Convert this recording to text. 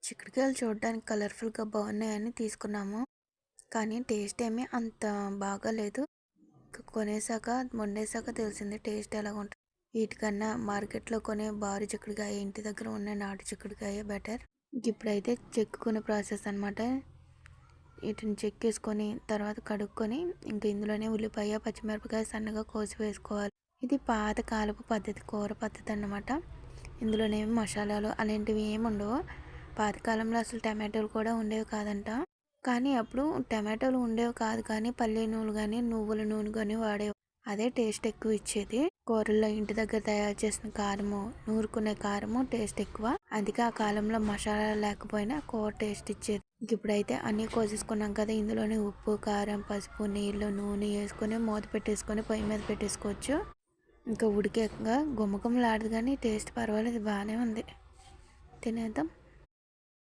చిక్కుడుకాయలు చూడడానికి కలర్ఫుల్‌గా బాగున్నాయని తీసుకున్నాము. కానీ టేస్ట్ ఏమీ అంత బాగాలేదు. కొనేసాక, వండేసాక తెలిసింది టేస్ట్ ఎలాగుంటదో. వీటికన్నా మార్కెట్‌లో కొనే బారు చిక్కుడుకాయ, ఇంటి దగ్గర ఉన్న నాటు చిక్కుడుకాయ బెటర్. ఇప్పుడైతే చెక్కుకునే ప్రాసెస్ అనమాట. వీటిని చెక్కేసుకొని తర్వాత కడుక్కొని ఇంక ఇందులోనే ఉల్లిపాయ, పచ్చిమిరపకాయ సన్నగా కోసి వేసుకోవాలి. ఇది పాత కాలపు పద్ధతి, కూర పద్ధతి అన్నమాట. ఇందులోనేమి మసాలాలు అలాంటివి ఏమి ఉండవు. పాతకాలంలో అసలు టమాటోలు కూడా ఉండేవి కాదంట. కానీ అప్పుడు టమాటోలు ఉండేవి కాదు, కానీ పల్లి నూనె కానీ నువ్వుల నూనె కానీ వాడేవి. అదే టేస్ట్ ఎక్కువ ఇచ్చేది. కూరల్లో ఇంటి దగ్గర తయారు చేసిన కారము, నూరుకునే కారము టేస్ట్ ఎక్కువ. అందుకే ఆ కాలంలో మసాలా లేకపోయినా కూర టేస్ట్ ఇచ్చేది. ఇప్పుడైతే అన్నీ కోసేసుకున్నాం కదా, ఇందులోనే ఉప్పు, కారం, పసుపు, నీళ్ళు, నూనె వేసుకొని మూత పెట్టేసుకొని పొయ్యి మీద పెట్టేసుకోవచ్చు. ఇంకా ఉడికాక గుమ్మగుమ్మలాడదు, కానీ టేస్ట్ పర్వాలేదు, బాగానే ఉంది. తినేద్దాం.